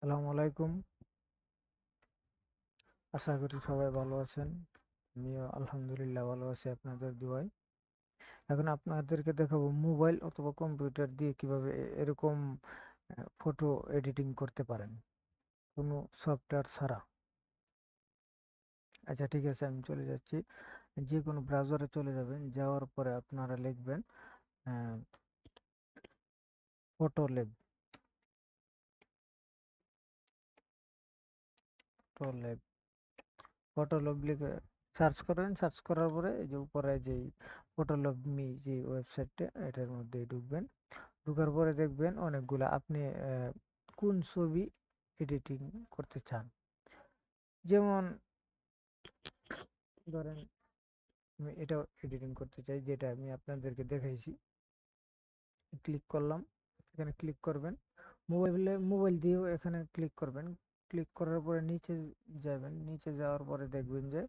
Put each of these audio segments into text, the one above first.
আসসালামু আলাইকুম। আশা করি সবাই ভালো আছেন। আমিও আলহামদুলিল্লাহ ভালো আছি আপনাদের দোয়ায়। এখন আপনাদেরকে দেখাবো মোবাইল অথবা কম্পিউটার দিয়ে কিভাবে এরকম ফটো এডিটিং করতে পারেন কোনো সফটওয়্যার ছাড়া। আচ্ছা, ঠিক আছে, আমি চলে যাচ্ছি। যে কোনো ব্রাউজারে চলে যাবেন, যাওয়ার পরে আপনারা লিখবেন photo lab. Photo lab photo lab লিখে সার্চ করবেন। সার্চ করার পরে এই যে উপরে যেই ফটো ল্যাব মি যে ওয়েবসাইটটা, এটার মধ্যে ঢুকবেন। ঢোকার পরে দেখবেন অনেকগুলা আপনি কোন ছবি এডিটিং করতে চান। যেমন ধরেন আমি এটাও এডিটিং করতে চাই, যেটা আমি আপনাদেরকে দেখাইছি। ক্লিক করলাম, এখানে ক্লিক করবেন। মোবাইল দিয়েও এখানে ক্লিক করবেন। ক্লিক করার পরে নিচে যাবেন। নিচে যাওয়ার পরে দেখবেন যে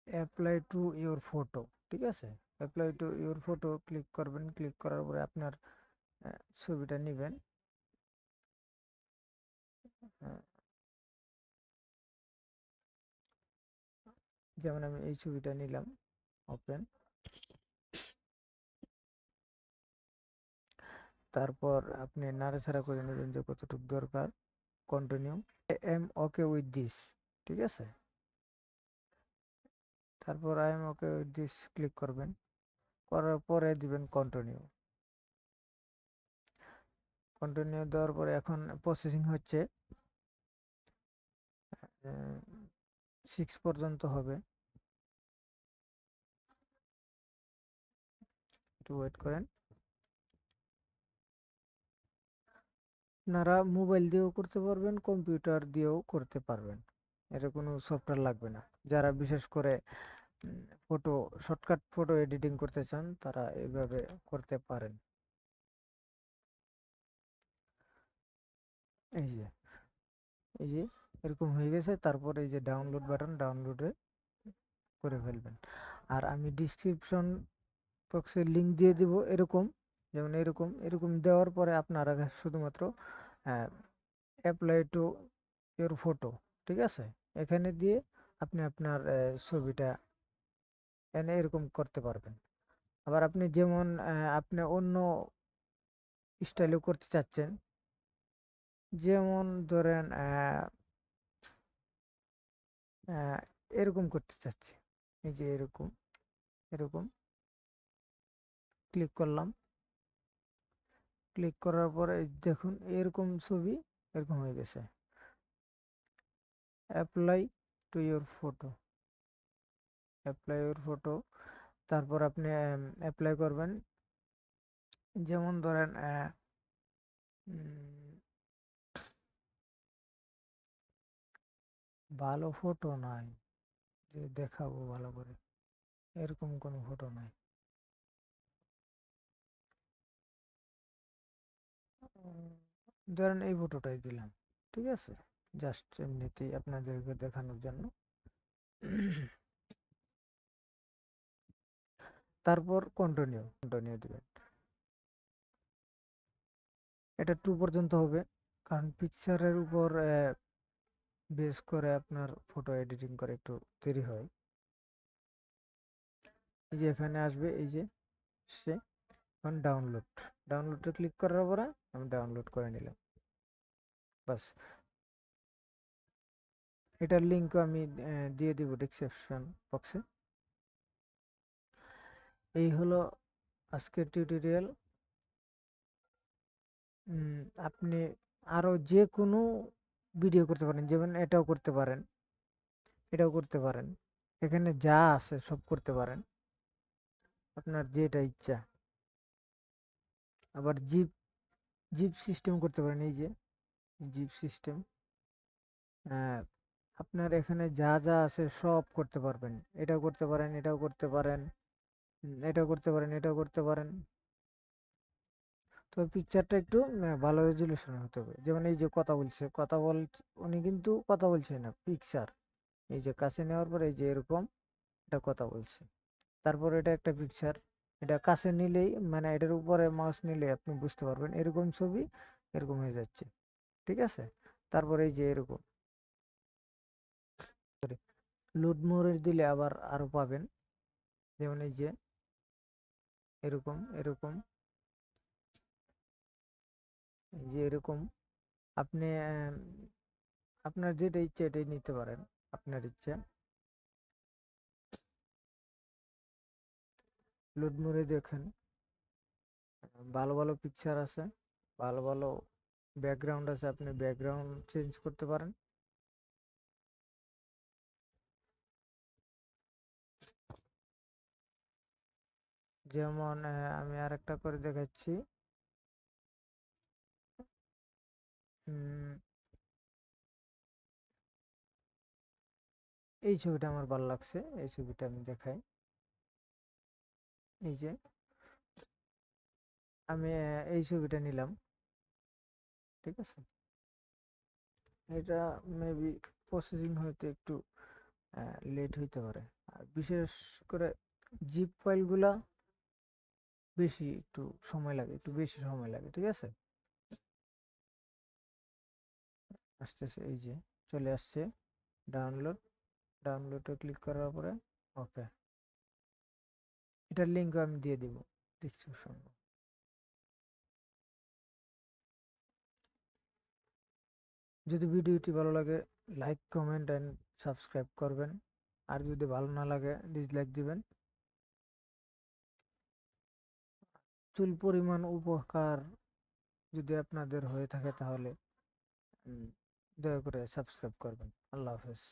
অ্যাপ্লাই টু ইওর ফটো, ঠিক আছে। Apply to your photo click করবেন। ক্লিক করার পরে আপনার ছবিটা নেবেন। যেমন আমি এই ছবিটা নিলাম, ওপেন। তারপর আপনি নাড়াচাড়া করে নেবেন যে কতটুকু দরকার। Continue, I am okay with this, ঠিক আছে। তারপর I am okay with this click করবেন। করার পরে দিবেন কন্টিনিউ। কন্টিনিউ দেওয়ার পরে এখন প্রসেসিং হচ্ছে, 6 পর্যন্ত হবে, একটু ওয়েট করেন। আপনারা মোবাইল দিয়েও করতে পারবেন, কম্পিউটার দিয়েও করতে পারবেন। এটা কোনো সফটওয়্যার লাগবে না। যারা বিশেষ করে ফটো শর্টকাট ফটো এডিটিং করতে চান, তারা এইভাবে করতে পারেন। এই যে এই যে এরকম হয়ে গেছে। তারপর এই যে ডাউনলোড বাটন, ডাউনলোডে করে ফেলবেন। আর আমি ডিসক্রিপশন বক্সে লিংক দিয়ে দিব এরকম। যেমন এরকম এরকম দেওয়ার পরে আপনারা শুধুমাত্র অ্যাপ্লাই টু ইওর ফটো, ঠিক আছে, এখানে দিয়ে আপনি আপনার ছবিটা এনে এরকম করতে পারবেন। আবার আপনি যেমন আপনি অন্য স্টাইলেও করতে চাচ্ছেন, যেমন ধরেন আহ, এরকম করতে চাচ্ছি। এই যে এরকম এরকম ক্লিক করলাম। ক্লিক করার পরে দেখুন এরকম ছবি এরকম হয়ে গেছে। Apply to your photo, apply your photo. তারপর আপনি অ্যাপ্লাই করবেন। যেমন ধরেন ভালো ফটো নাই, যে দেখাবো ভালো করে, এরকম কোনো ফটো নাই। উম, ধরেন এই ফটোটাই দিলাম, ঠিক আছে, জাস্ট এমনিতেই আপনাদেরকে দেখানোর জন্য। তারপর কন্টিনিউ, কন্টিনিউ দিবেন। এটা 2 পর্যন্ত হবে, কারণ পিকচারের উপর বেস করে আপনার ফটো এডিটিং করে একটু দেরি হয়। এই যে এখানে আসবে, এই যে সে এখন ডাউনলোড, ডাউনলোডে ক্লিক করার পরে আমি ডাউনলোড করে নিলাম। বাস, এটার লিঙ্কও আমি দিয়ে দিব ডিসক্রিপশন বক্সে। এই হলো আজকের টিউটোরিয়াল। আপনি আরো যে কোনো ভিডিও করতে পারেন, যেমন এটাও করতে পারেন, এটাও করতে পারেন। এখানে যা আছে সব করতে পারেন, আপনার যেটা ইচ্ছা। আবার জিপ জিপ সিস্টেম করতে পারেন। এই যে জিপ সিস্টেম, আপনার এখানে যা যা আছে সব করতে পারবেন। এটাও করতে পারেন, এটাও করতে পারেন, এটাও করতে পারেন, এটাও করতে পারেন। তো পিকচারটা একটু ভালো রেজুলেশন হতে হবে। যেমন এই যে কথা বলছে, উনি কিন্তু কথা বলছে না, পিকচার। এই যে কাছে নেওয়ার পরে এই যে এরকম এটা কথা বলছে। তারপর এটা একটা পিকচার, এটা কাছে নিলেই মানে এটার উপরে মাউস নিলে আপনি বুঝতে পারবেন এরকম ছবি এরকম হয়ে যাচ্ছে, ঠিক আছে। তারপরে এই যে এরকম লোড মোরে দিলে আবার আরো পাবেন, যেমন এই যে এরকম এরকম, এই যে এরকম আপনি আপনার যেটা ইচ্ছা এটাই নিতে পারেন, আপনার ইচ্ছা। লোড মোরে দেখেন ভালো ভালো পিকচার আছে, ভালো ভালো ব্যাকগ্রাউন্ড আছে, আপনি ব্যাকগ্রাউন্ড চেঞ্জ করতে পারেন। যেমন আমি আরেকটা করে দেখাচ্ছি। উম, এই ছবিটা আমার ভালো লাগছে, এই ছবিটা আমি দেখাই। এই যে আমি এই ছবিটা নিলাম, ঠিক আছে। এটা মেবি প্রসেসিং হইতে একটু লেট হইতে পারে, আর বিশেষ করে জিপ ফাইলগুলা বেশি একটু সময় লাগে, একটু বেশি সময় লাগে, ঠিক আছে। আসতেছে, এই যে চলে আসছে ডাউনলোড, ডাউনলোডে ক্লিক করার পরে ওকে, এটার লিঙ্ক আমি দিয়ে দিব ডিসক্রিপশন। যদি ভিডিওটি ভালো লাগে লাইক কমেন্ট অ্যান্ড সাবস্ক্রাইব করবেন, আর যদি ভালো না লাগে ডিসলাইক দিবেন। চুল পরিমাণ উপকার যদি আপনাদের হয়ে থাকে তাহলে দয়া করে সাবস্ক্রাইব করবেন। আল্লাহ হাফেজ।